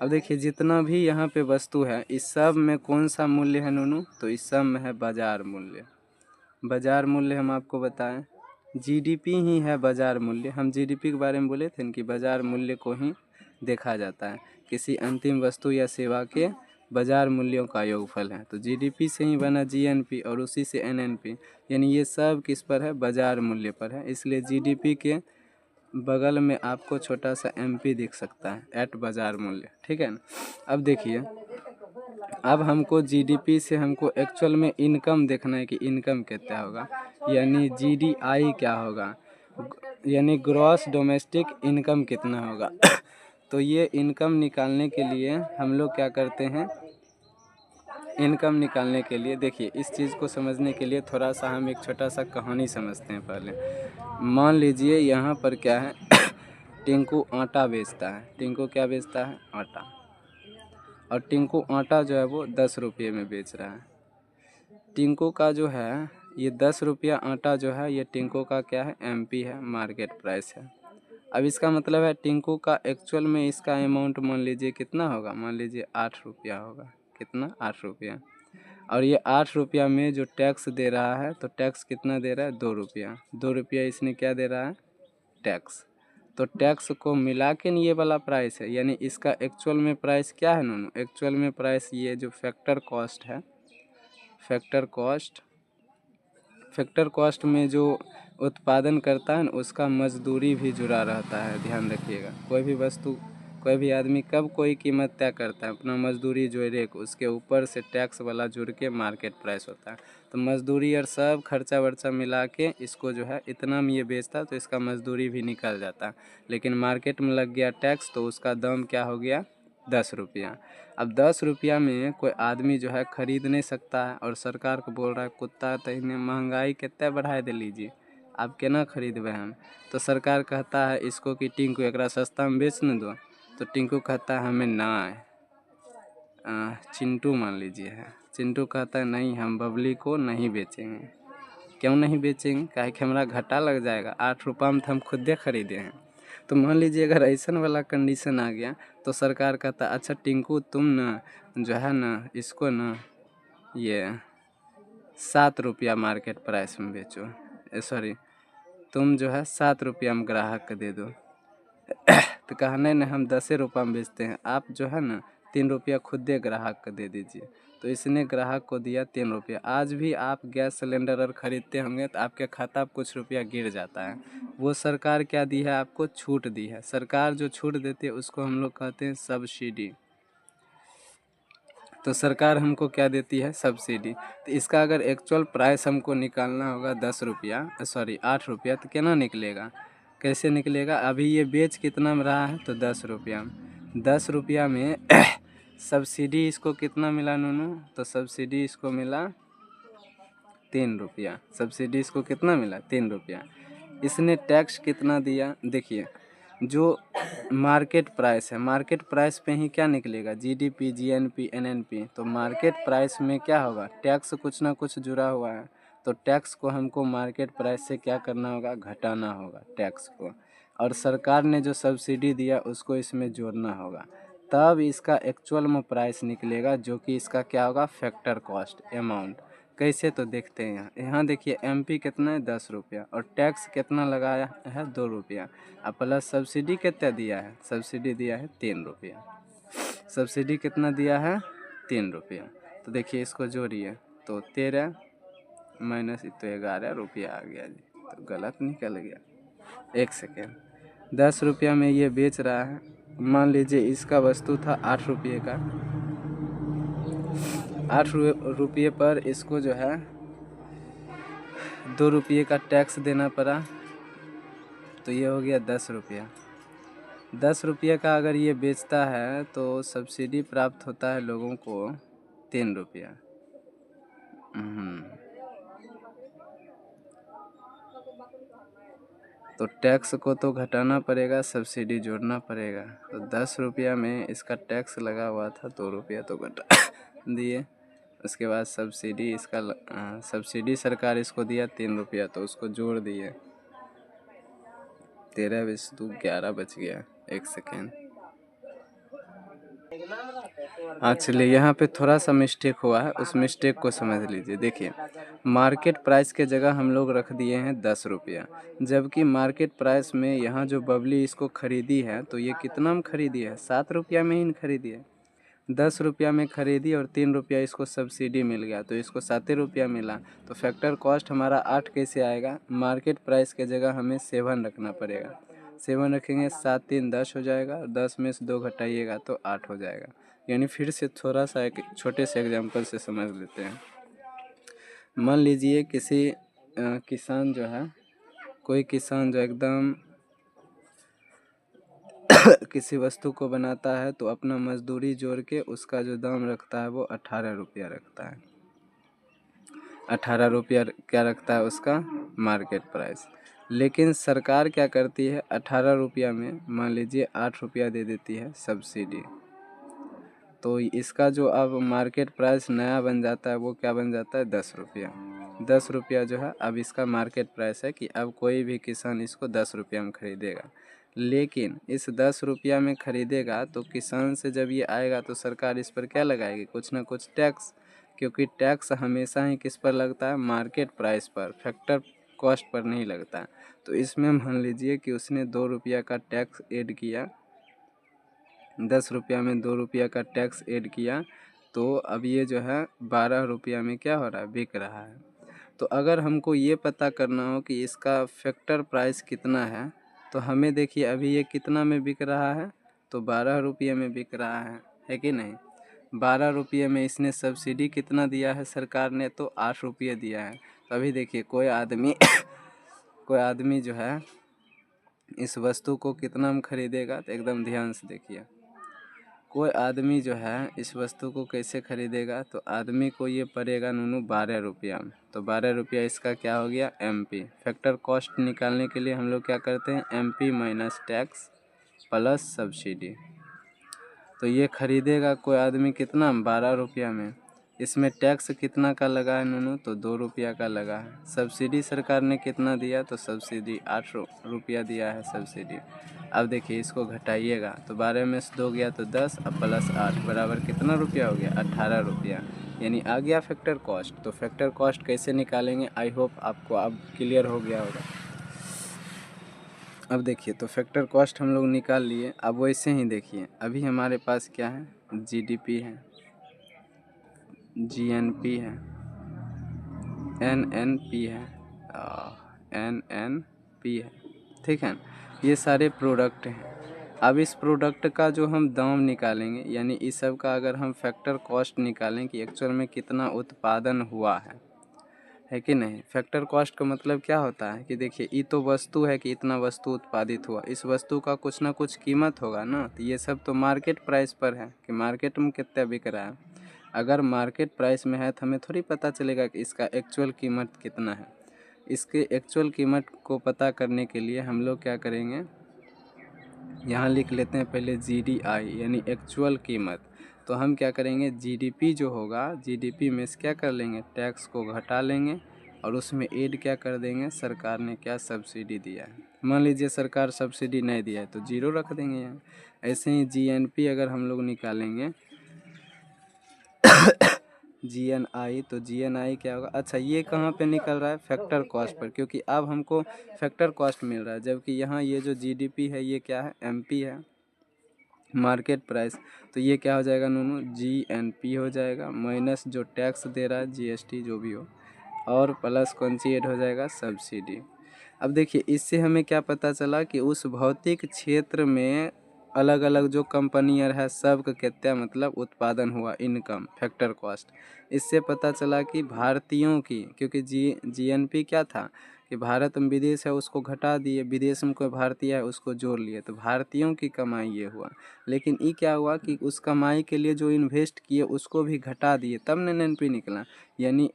अब देखिए जितना भी यहाँ पे वस्तु है इस सब में कौन सा मूल्य है नूनू, तो इस सब में है बाजार मूल्य। बाजार मूल्य हम आपको बताएं जीडीपी ही है बाजार मूल्य। हम जीडीपी के बारे में बोले थे कि बाजार मूल्य को ही देखा जाता है, किसी अंतिम वस्तु या सेवा के बाजार मूल्यों का योगफल है। तो जीडीपी से ही बना जीएनपी और उसी से एनएनपी, यानी ये सब किस पर है, बाजार मूल्य पर है। इसलिए जीडीपी के बगल में आपको छोटा सा एमपी दिख सकता है, एट बाजार मूल्य। ठीक है ना। अब देखिए अब हमको जीडीपी से हमको एक्चुअल में इनकम देखना है कि इनकम कितना होगा, यानी जीडीआई क्या होगा, यानी ग्रॉस डोमेस्टिक इनकम कितना होगा। तो ये इनकम निकालने के लिए हम लोग क्या करते हैं, इनकम निकालने के लिए देखिए इस चीज़ को समझने के लिए थोड़ा सा हम एक छोटा सा कहानी समझते हैं पहले। मान लीजिए यहाँ पर क्या है टिंकू आटा बेचता है। टिंकू क्या बेचता है, आटा। और टिंकू आटा जो है वो 10 रुपये में बेच रहा है। टिंकू का जो है ये 10 रुपया आटा जो है ये टिंकू का क्या है, एमपी है, मार्केट प्राइस है। अब इसका मतलब है टिंकू का एक्चुअल में इसका अमाउंट मान लीजिए कितना होगा, मान लीजिए 8 रुपया होगा। कितना, 8 रुपया। और ये 8 रुपया में जो टैक्स दे रहा है तो टैक्स कितना दे रहा है, 2 रुपया। 2 रुपया इसने क्या दे रहा है, टैक्स। तो टैक्स को मिला के ये वाला प्राइस है, यानी इसका एक्चुअल में प्राइस क्या है नूनू, एक्चुअल में प्राइस ये जो फैक्टर कॉस्ट है, फैक्टर कॉस्ट में जो उत्पादन करता है उसका मजदूरी भी जुड़ा रहता है। ध्यान रखिएगा, कोई भी वस्तु कोई भी आदमी कब कोई कीमत तय करता है, अपना मजदूरी जोड़े उसके ऊपर से टैक्स वाला जुड़ के मार्केट प्राइस होता है। तो मजदूरी और सब खर्चा वर्चा मिला के इसको जो है इतना में ये बेचता है तो इसका मजदूरी भी निकल जाता है। लेकिन मार्केट में लग गया टैक्स तो उसका दाम क्या हो गया, 10 रुपया। अब 10 रुपया में कोई आदमी जो है ख़रीद नहीं सकता है और सरकार को बोल रहा है कुत्ता तहीने महंगाई कितना बढ़ाए दे लीजिए, आप केना खरीदबे हम। तो सरकार कहता है इसको कि टिंकू एकरा सस्ता में बेच न दो, तो टिंकू कहता है हमें ना है, चिंटू मान लीजिए है, चिंटू कहता है नहीं हम बबली को नहीं बेचेंगे। क्यों नहीं बेचेंगे? काहे कि हमारा घाटा लग जाएगा, 8 रुपये में तो हम खुदे खरीदे हैं। तो मान लीजिए अगर ऐसा वाला कंडीशन आ गया तो सरकार कहता अच्छा टिंकू तुम न जो है न इसको न ये 7 रुपया मार्केट प्राइस में बेचो, सॉरी तुम जो है 7 रुपया में ग्राहक को दे दो। तो कहा नहीं हम 10 रुपये में बेचते हैं, आप जो है ना 3 रुपया खुद दे ग्राहक को दे दीजिए। तो इसने ग्राहक को दिया 3 रुपया। आज भी आप गैस सिलेंडर अगर खरीदते होंगे तो आपके खाता पर कुछ रुपया गिर जाता है, वो सरकार क्या दी है आपको? छूट दी है। सरकार जो छूट देती है उसको हम लोग कहते हैं सब्सिडी। तो सरकार हमको क्या देती है? सब्सिडी। तो इसका अगर एक्चुअल प्राइस हमको निकालना होगा 10 रुपया, सॉरी 8 रुपया, तो कितना निकलेगा? कैसे निकलेगा? अभी ये बेच कितना में रहा है? तो 10 रुपया में। 10 रुपया में सब्सिडी इसको कितना मिला नूनू? तो सब्सिडी इसको मिला 3 रुपया। सब्सिडी इसको कितना मिला? 3 रुपया। इसने टैक्स कितना दिया? देखिए जो मार्केट प्राइस है, मार्केट प्राइस पे ही क्या निकलेगा? GDP, GNP, NNP. तो मार्केट प्राइस में क्या होगा? टैक्स कुछ ना कुछ जुड़ा हुआ है। तो टैक्स को हमको मार्केट प्राइस से क्या करना होगा? घटाना होगा टैक्स को। और सरकार ने जो सब्सिडी दिया उसको इसमें जोड़ना होगा, तब इसका एक्चुअल में प्राइस निकलेगा, जो कि इसका क्या होगा? Factor cost amount. कैसे? तो देखते हैं यहाँ देखिए एमपी कितना है? 10 रुपया, और टैक्स कितना लगाया है? 2 रुपया, और प्लस सब्सिडी कितना दिया है? सब्सिडी दिया है 3 रुपया। सब्सिडी कितना दिया है? 3 रुपया। तो देखिए इसको जोड़िए तो 13 माइनस तो 11 रुपया आ गया जी, तो गलत निकल गया। 1 सेकेंड। 10 रुपया में ये बेच रहा है, मान लीजिए इसका वस्तु था 8 रुपये का। 8 रुपये पर इसको जो है 2 रुपये का टैक्स देना पड़ा, तो ये हो गया 10 रुपया। 10 रुपये का अगर ये बेचता है तो सब्सिडी प्राप्त होता है लोगों को 3 रुपया। तो टैक्स को तो घटाना पड़ेगा, सब्सिडी जोड़ना पड़ेगा। तो 10 रुपया में इसका टैक्स लगा हुआ था 2 रुपया, तो घटा दिए। उसके बाद सब्सिडी इसका सब्सिडी सरकार इसको दिया 3 रुपया, तो उसको जोड़ दिए। 13 20 2 11 बच गया। 1 सेकेंड। हाँ चलिए, यहाँ पे थोड़ा सा मिस्टेक हुआ है, उस मिस्टेक को समझ लीजिए। देखिए मार्केट प्राइस के जगह हम लोग रख दिए हैं 10 रुपया, जबकि मार्केट प्राइस में यहाँ जो बबली इसको खरीदी है तो ये कितना में खरीदी है? 7 रुपया में ही खरीदी है। 10 रुपया में खरीदी और 3 रुपया इसको सब्सिडी मिल गया, तो इसको 7 रुपया मिला। तो फैक्टर कॉस्ट हमारा 8 कैसे आएगा? मार्केट प्राइस के जगह हमें 7 रखना पड़ेगा। 7 रखेंगे, 7 3 10 हो जाएगा, और 10 में से 2 घटाइएगा तो 8 हो जाएगा। यानी फिर से थोड़ा सा एक छोटे से एग्जाम्पल से समझ लेते हैं। मान लीजिए किसी किसान जो है, कोई किसान जो एकदम किसी वस्तु को बनाता है तो अपना मजदूरी जोड़ के उसका जो दाम रखता है वो 18 रुपया रखता है। 18 रुपया क्या रखता है? उसका मार्केट प्राइस। लेकिन सरकार क्या करती है? 18 रुपया में मान लीजिए 8 रुपया दे देती है सब्सिडी। तो इसका जो अब मार्केट प्राइस नया बन जाता है वो क्या बन जाता है? 10 रुपया। 10 रुपया जो है अब इसका मार्केट प्राइस है कि अब कोई भी किसान इसको 10 रुपया में खरीदेगा। लेकिन इस 10 रुपया में खरीदेगा तो किसान से जब ये आएगा तो सरकार इस पर क्या लगाएगी? कुछ ना कुछ टैक्स, क्योंकि टैक्स हमेशा ही किस पर लगता है? मार्केट प्राइस पर, फैक्टर कॉस्ट पर नहीं लगता। तो इसमें मान लीजिए कि उसने 2 रुपया का टैक्स ऐड किया, 10 रुपया में 2 रुपया का टैक्स ऐड किया, तो अब ये जो है 12 रुपया में क्या हो रहा है? बिक रहा है। तो अगर हमको ये पता करना हो कि इसका फैक्टर प्राइस कितना है, तो हमें देखिए अभी ये कितना में बिक रहा है? तो 12 रुपये में बिक रहा है कि नहीं? 12 रुपये में इसने सब्सिडी कितना दिया है सरकार ने? तो 8 रुपये दिया है। तो अभी देखिए कोई आदमी जो है इस वस्तु को कितना में खरीदेगा? तो एकदम ध्यान से देखिए, कोई आदमी जो है इस वस्तु को कैसे खरीदेगा? तो आदमी को ये पड़ेगा नूनू 12 रुपया में। तो 12 रुपया इसका क्या हो गया? एमपी। फैक्टर कॉस्ट निकालने के लिए हम लोग क्या करते हैं? MP minus tax plus subsidy. तो ये खरीदेगा कोई आदमी कितना 12 रुपया में। इसमें टैक्स कितना का लगा है नूनू, तो 2 रुपया का लगा है। सब्सिडी सरकार ने कितना दिया, तो सब्सिडी 8 रुपया दिया है सब्सिडी। अब देखिए इसको घटाइएगा तो 12 में से 2 गया तो 10 अब प्लस 8 बराबर कितना रुपया हो गया, 18 रुपया। यानी आ गया फैक्टर कॉस्ट। तो फैक्टर कॉस्ट कैसे निकालेंगे, आई होप आपको अब क्लियर हो गया होगा। अब देखिए तो फैक्टर कॉस्ट हम लोग निकाल लिए। अब वैसे ही देखिए अभी हमारे पास क्या है, जीडीपी है, जीएनपी है, एनएनपी है, एनएनपी है, ठीक है। ये सारे प्रोडक्ट हैं। अब इस प्रोडक्ट का जो हम दाम निकालेंगे, यानी इस सब का अगर हम फैक्टर कॉस्ट निकालें कि एक्चुअल में कितना उत्पादन हुआ है कि नहीं। फैक्टर कॉस्ट का मतलब क्या होता है कि देखिए ये तो वस्तु है कि इतना वस्तु उत्पादित हुआ, इस वस्तु का कुछ ना कुछ कीमत होगा ना। तो ये सब तो मार्केट प्राइस पर है कि मार्केट में कितना बिक रहा है। अगर मार्केट प्राइस में है तो हमें थोड़ी पता चलेगा कि इसका एक्चुअल कीमत कितना है। इसके एक्चुअल कीमत को पता करने के लिए हम लोग क्या करेंगे, यहाँ लिख लेते हैं पहले जीडीआई यानी एक्चुअल कीमत। तो हम क्या करेंगे, जीडीपी जो होगा, जीडीपी में से क्या कर लेंगे, टैक्स को घटा लेंगे और उसमें ऐड क्या कर देंगे, सरकार ने क्या सब्सिडी दिया है। मान लीजिए सरकार सब्सिडी नहीं दिया है तो 0 रख देंगे यहाँ। ऐसे ही जीएनपी अगर हम लोग निकालेंगे जीएनआई, तो जीएनआई क्या होगा, अच्छा ये कहाँ पे निकल रहा है, फैक्टर कॉस्ट पर, क्योंकि अब हमको फैक्टर कॉस्ट मिल रहा है। जबकि यहाँ ये जो जीडीपी है ये क्या है, एमपी है, मार्केट प्राइस। तो ये क्या हो जाएगा नूनू, जीएनपी हो जाएगा माइनस जो टैक्स दे रहा है जीएसटी जो भी हो, और प्लस कौन सी ऐड हो जाएगा, सब्सिडी। अब देखिए इससे हमें क्या पता चला कि उस भौतिक क्षेत्र में अलग अलग जो कंपनियाँ है सब का कितना मतलब उत्पादन हुआ, इनकम, फैक्टर कॉस्ट। इससे पता चला कि भारतीयों की, क्योंकि जीएनपी क्या था कि भारत में विदेश है उसको घटा दिए, विदेश में कोई भारतीय है उसको जोड़ लिए, तो भारतीयों की कमाई ये हुआ। लेकिन ये क्या हुआ कि उस कमाई के लिए जो इन्वेस्ट किए उसको भी घटा दिए, तब एनएनपी निकला। यानी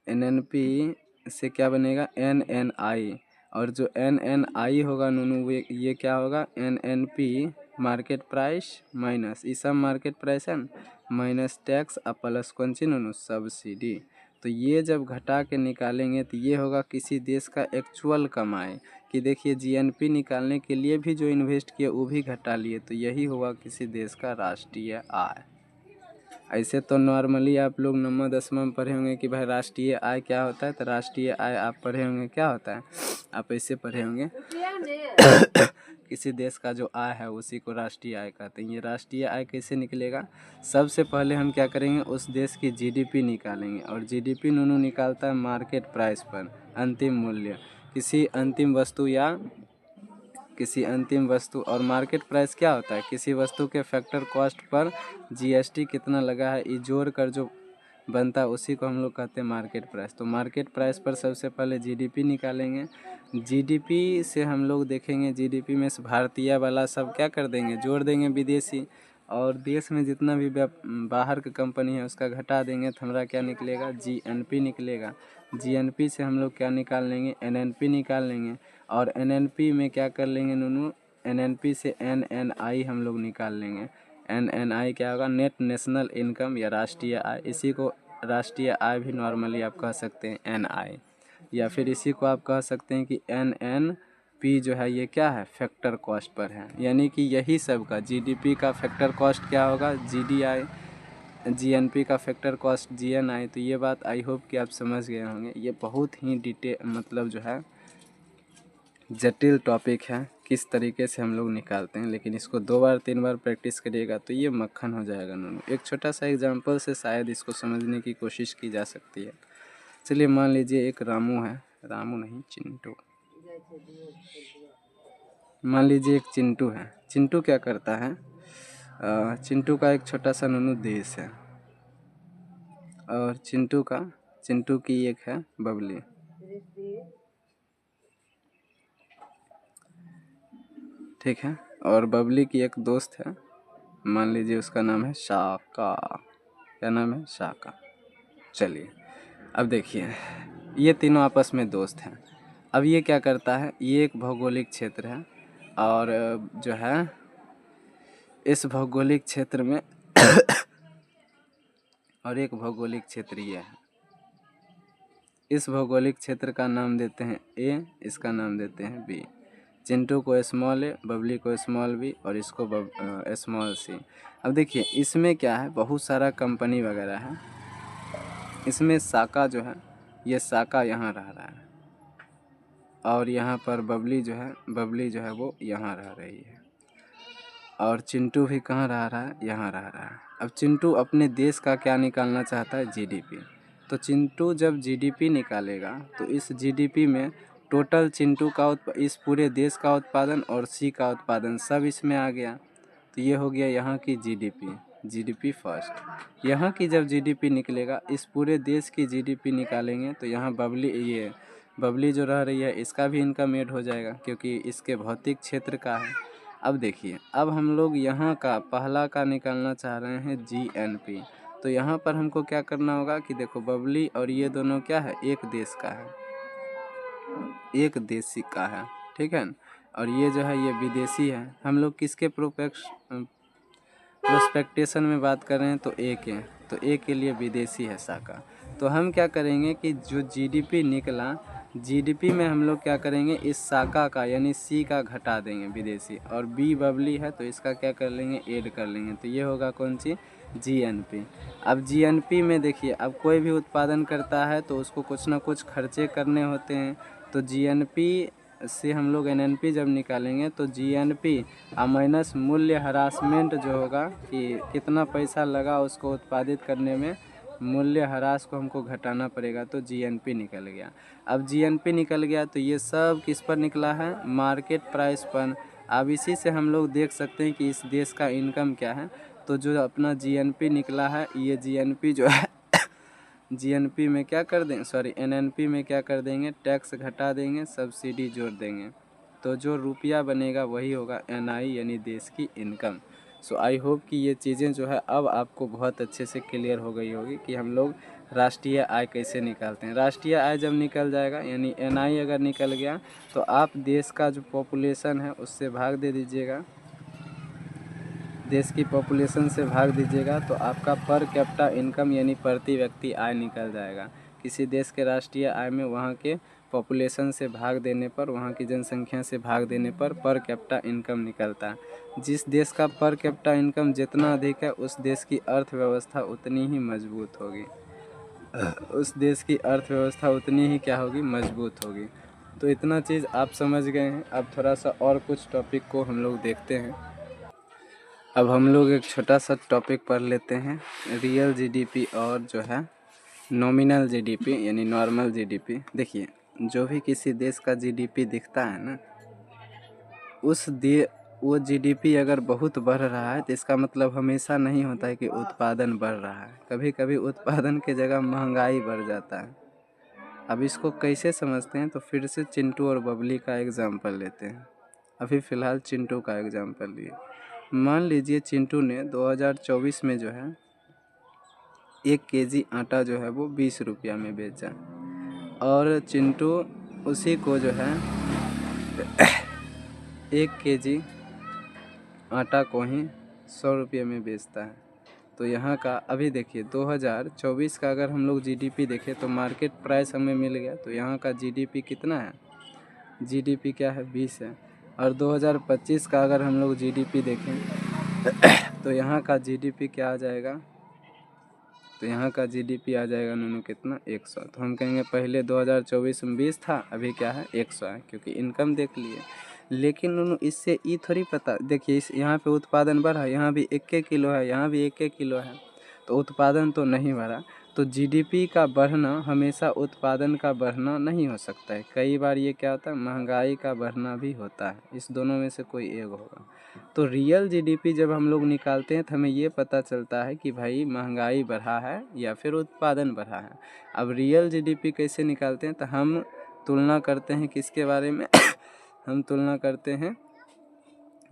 एनएनपी से क्या बनेगा, एनएनआई। और जो एनएनआई होगा नूनू ये क्या होगा, एनएनपी मार्केट प्राइस माइनस, ये सब मार्केट प्राइस है माइनस टैक्स और प्लस कौन सी नूनू, सब्सिडी। तो ये जब घटा के निकालेंगे तो ये होगा किसी देश का एक्चुअल कमाई। कि देखिए जीएनपी निकालने के लिए भी जो इन्वेस्ट किया वो भी घटा लिए, तो यही हुआ किसी देश का राष्ट्रीय आय। ऐसे तो नॉर्मली आप लोग 9वां 10वां में पढ़े होंगे कि भाई राष्ट्रीय आय क्या होता है, तो राष्ट्रीय आय आप पढ़े होंगे क्या होता है, आप ऐसे पढ़े होंगे किसी देश का जो आय है उसी को राष्ट्रीय आय कहते हैं। ये राष्ट्रीय आय कैसे निकलेगा, सबसे पहले हम क्या करेंगे, उस देश की जीडीपी निकालेंगे। और जीडीपी नूनू निकालता है मार्केट प्राइस पर, अंतिम मूल्य किसी अंतिम वस्तु या किसी अंतिम वस्तु। और मार्केट प्राइस क्या होता है, किसी वस्तु के फैक्टर कॉस्ट पर जीएसटी कितना लगा है ये जोड़ कर जो बनता है उसी को हम लोग कहते हैं मार्केट प्राइस। तो मार्केट प्राइस पर सबसे पहले जीडीपी निकालेंगे। जीडीपी से हम लोग देखेंगे, जीडीपी में से भारतीय वाला सब क्या कर देंगे, जोड़ देंगे विदेशी। और देश में जितना भी बाहर की कंपनी है उसका घटा देंगे, तो हमारा क्या निकलेगा, जीएनपी निकलेगा। जीएनपी से हम लोग क्या निकाल लेंगे, एनएनपी निकाल लेंगे। और एनएनपी में क्या कर लेंगे नूनू, एनएनपी से एनएनआई हम लोग निकाल लेंगे। एनएनआई क्या होगा, नेट नेशनल इनकम या राष्ट्रीय आय। इसी को राष्ट्रीय आय भी नॉर्मली आप कह सकते हैं एनआई, या फिर इसी को आप कह सकते हैं कि एनएनपी जो है ये क्या है, फैक्टर कॉस्ट पर है। यानी कि यही सब का जीडीपी का फैक्टर कॉस्ट क्या होगा, जीडीआई, जीएनपी का फैक्टर कॉस्ट जीएनआई। तो ये बात आई होप कि आप समझ गए होंगे। ये बहुत ही डिटेल मतलब जो है जटिल टॉपिक है, किस तरीके से हम लोग निकालते हैं। लेकिन इसको 2 बार 3 बार प्रैक्टिस करिएगा तो ये मक्खन हो जाएगा नूनू। एक छोटा सा एग्जांपल से शायद इसको समझने की कोशिश की जा सकती है। चलिए मान लीजिए एक रामू है, रामू नहीं चिंटू, मान लीजिए एक चिंटू है। चिंटू क्या करता है, चिंटू का एक छोटा सा नूनू देश है और चिंटू की एक है बबली, ठीक है। और बबली की एक दोस्त है, मान लीजिए उसका नाम है शाका। क्या नाम है, शाका। चलिए अब देखिए ये तीनों आपस में दोस्त हैं। अब ये क्या करता है, ये एक भौगोलिक क्षेत्र है और जो है इस भौगोलिक क्षेत्र में और एक भौगोलिक क्षेत्र ये है। इस भौगोलिक क्षेत्र का नाम देते हैं ए, इसका नाम देते हैं बी। चिंटू को स्मॉल ए, बबली को स्मॉल बी और इसको स्मॉल सी। अब देखिए इसमें क्या है, बहुत सारा कंपनी वगैरह है। इसमें साका जो है, ये साका यहाँ रह रहा है और यहाँ पर बबली जो है वो यहाँ रह रही है और चिंटू भी कहाँ रह रहा है, यहाँ रह रहा है। अब चिंटू अपने देश का क्या निकालना चाहता है, जीडीपी। तो चिंटू जब जीडीपी निकालेगा तो इस जीडीपी में टोटल चिंटू का इस पूरे देश का उत्पादन और सी का उत्पादन सब इसमें आ गया। तो ये हो गया यहाँ की जीडीपी फर्स्ट। यहाँ की जब जीडीपी निकलेगा, इस पूरे देश की जीडीपी निकालेंगे तो यहाँ बबली जो रह रही है इसका भी इनकम ऐड हो जाएगा क्योंकि इसके भौतिक क्षेत्र का है। अब देखिए, अब हम लोग यहाँ का पहला का निकालना चाह रहे हैं जीएनपी। तो यहाँ पर हमको क्या करना होगा कि देखो बबली और ये दोनों क्या है, एक देश का है, एक देशी का है, ठीक है। और ये जो है ये विदेशी है। हम लोग किसके प्रोस्पेक्टेशन में बात कर रहे हैं, तो ए के, तो ए के लिए विदेशी है साका। तो हम क्या करेंगे कि जो जीडीपी निकला, जीडीपी में हम लोग क्या करेंगे, इस साका का यानी सी का घटा देंगे विदेशी, और बी बबली है तो इसका क्या कर लेंगे, ऐड कर लेंगे। तो ये होगा कौन सी, जीएनपी। अब जीएनपी में देखिए, अब कोई भी उत्पादन करता है तो उसको कुछ ना कुछ खर्चे करने होते हैं। तो जीएनपी से हम लोग एनएनपी जब निकालेंगे तो जीएनपी माइनस मूल्य ह्रासमेंट जो होगा कि कितना पैसा लगा उसको उत्पादित करने में, मूल्य ह्रास को हमको घटाना पड़ेगा, तो जीएनपी निकल गया। अब जीएनपी निकल गया तो ये सब किस पर निकला है, मार्केट प्राइस पर। अब इसी से हम लोग देख सकते हैं कि इस देश का इनकम क्या है। तो जो अपना जीएनपी निकला है, ये जीएनपी जो है जीएनपी में क्या कर देंगे, सॉरी एनएनपी में क्या कर देंगे, टैक्स घटा देंगे, सब्सिडी जोड़ देंगे। तो जो रुपया बनेगा वही होगा एनआई यानी देश की इनकम। सो आई होप कि ये चीज़ें जो है अब आपको बहुत अच्छे से क्लियर हो गई होगी कि हम लोग राष्ट्रीय आय कैसे निकालते हैं। राष्ट्रीय आय जब निकल जाएगा यानी एनआई अगर निकल गया तो आप देश का जो पॉपुलेशन है उससे भाग दे दीजिएगा, देश की पॉपुलेशन से भाग दीजिएगा तो आपका पर कैपिटा इनकम यानी प्रति व्यक्ति आय निकल जाएगा। किसी देश के राष्ट्रीय आय में वहाँ के पॉपुलेशन से भाग देने पर, वहाँ की जनसंख्या से भाग देने पर कैपिटा इनकम निकलता है। जिस देश का पर कैपिटा इनकम जितना अधिक है उस देश की अर्थव्यवस्था उतनी ही मजबूत होगी, उस देश की अर्थव्यवस्था उतनी ही क्या होगी, मजबूत होगी। तो इतना चीज़ आप समझ गए हैं। अब थोड़ा सा और कुछ टॉपिक को हम लोग देखते हैं। अब हम लोग एक छोटा सा टॉपिक पढ़ लेते हैं, रियल जीडीपी और जो है नॉमिनल जीडीपी यानी नॉर्मल जीडीपी। देखिए, जो भी किसी देश का जीडीपी दिखता है ना, वो जीडीपी अगर बहुत बढ़ रहा है तो इसका मतलब हमेशा नहीं होता है कि उत्पादन बढ़ रहा है। कभी कभी उत्पादन के जगह महंगाई बढ़ जाता है। अब इसको कैसे समझते हैं, तो फिर से चिंटू और बबली का एग्जाम्पल लेते हैं। अभी फ़िलहाल चिंटू का एग्जाम्पल लिए। मान लीजिए चिंटू ने 2024 में जो है 1 केजी आटा जो है वो 20 रुपया में बेचा, और चिंटू उसी को जो है 1 केजी आटा को ही 100 रुपये में बेचता है। तो यहाँ का अभी देखिए 2024 का अगर हम लोग जीडीपी देखें तो मार्केट प्राइस हमें मिल गया, तो यहाँ का जीडीपी कितना है, जीडीपी क्या है, 20 है। और 2025 का अगर हम लोग जीडीपी देखें तो यहाँ का जीडीपी क्या आ जाएगा, तो यहाँ का जीडीपी आ जाएगा नूनू कितना, 100। तो हम कहेंगे पहले 2024 में 20 था, अभी क्या है, 100 है, क्योंकि इनकम देख लिए। लेकिन नूनू इससे ये थोड़ी पता, देखिए इस यहाँ पे उत्पादन बढ़ा, यहाँ भी 1 किलो है, यहाँ भी 1 किलो है, तो उत्पादन तो नहीं बढ़ा। तो जीडीपी का बढ़ना हमेशा उत्पादन का बढ़ना नहीं हो सकता है। कई बार ये क्या होता है, महंगाई का बढ़ना भी होता है। इस दोनों में से कोई एक होगा। तो रियल जीडीपी जब हम लोग निकालते हैं तो हमें ये पता चलता है कि भाई महंगाई बढ़ा है या फिर उत्पादन बढ़ा है। अब रियल जीडीपी कैसे निकालते हैं, तो हम तुलना करते हैं किसके बारे में हम तुलना करते हैं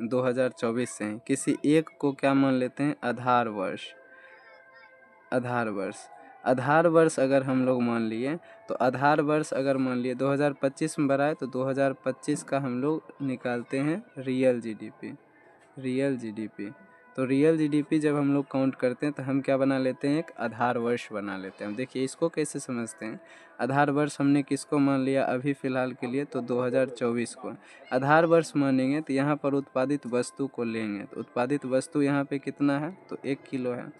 2024 से। किसी एक को क्या मान लेते हैं, आधार वर्ष अगर हम लोग मान लिए, तो आधार वर्ष अगर मान लिए 2025 में बढ़ा है तो 2025 का हम लोग निकालते हैं रियल जीडीपी। तो रियल जीडीपी जब हम लोग काउंट करते हैं तो हम क्या बना लेते हैं, एक आधार वर्ष बना लेते हैं। देखिए इसको कैसे समझते हैं, आधार वर्ष हमने किसको मान लिया अभी फ़िलहाल के लिए, तो 2024 को आधार वर्ष मानेंगे। तो यहाँ पर उत्पादित वस्तु को लेंगे, तो उत्पादित वस्तु यहाँ पे कितना है, तो 1 किलो है।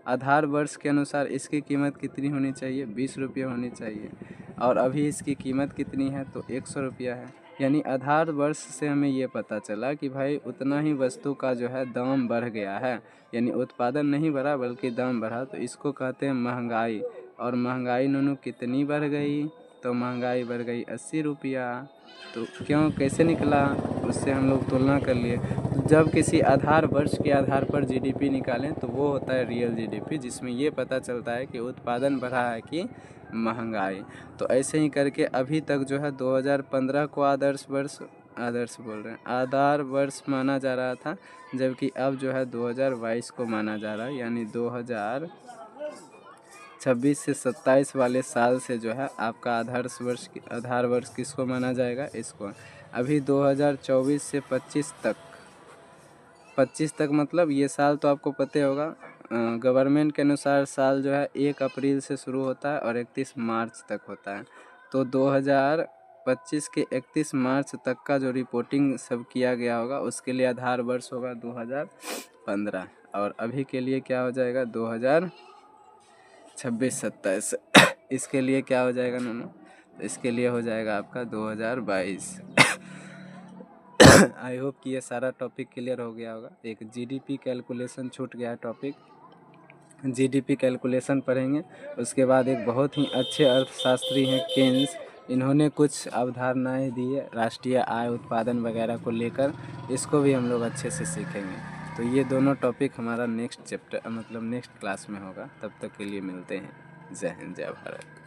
आधार वर्ष के अनुसार इसकी कीमत कितनी होनी चाहिए, 20 रुपये होनी चाहिए, और अभी इसकी कीमत कितनी है, तो 100 रुपया है। यानी आधार वर्ष से हमें ये पता चला कि भाई उतना ही वस्तु का जो है दाम बढ़ गया है, यानी उत्पादन नहीं बढ़ा बल्कि दाम बढ़ा, तो इसको कहते हैं महंगाई। और महंगाई नूनू कितनी बढ़ गई, तो महंगाई बढ़ गई 80 रुपया। तो क्यों, कैसे निकला, उससे हम लोग तुलना कर लिए। तो जब किसी आधार वर्ष के आधार पर जीडीपी निकालें तो वो होता है रियल जीडीपी, जिसमें ये पता चलता है कि उत्पादन बढ़ा है कि महंगाई। तो ऐसे ही करके अभी तक जो है 2015 को आदर्श आधार वर्ष माना जा रहा था, जबकि अब जो है 2022 को माना जा रहा है। यानी 2026 से 27 वाले साल से जो है आपका आधार वर्ष किसको माना जाएगा, इसको। अभी 2024 से 25 तक मतलब ये साल तो आपको पता होगा, गवर्नमेंट के अनुसार साल जो है 1 अप्रैल से शुरू होता है और 31 मार्च तक होता है। तो 2025 के 31 मार्च तक का जो रिपोर्टिंग सब किया गया होगा उसके लिए आधार वर्ष होगा 2015, और अभी के लिए क्या हो जाएगा 2026-27 इसके लिए क्या हो जाएगा नूनू, इसके लिए हो जाएगा आपका 2022। आई होप कि ये सारा टॉपिक क्लियर हो गया होगा। एक जीडीपी कैलकुलेशन छूट गया टॉपिक, जीडीपी कैलकुलेशन पढ़ेंगे। उसके बाद एक बहुत ही अच्छे अर्थशास्त्री हैं केन्स, इन्होंने कुछ अवधारणाएं दी है राष्ट्रीय आय, उत्पादन वगैरह को लेकर, इसको भी हम लोग अच्छे से सीखेंगे। तो ये दोनों टॉपिक हमारा नेक्स्ट चैप्टर मतलब नेक्स्ट क्लास में होगा। तब तक के लिए मिलते हैं। जय हिंद, जय भारत।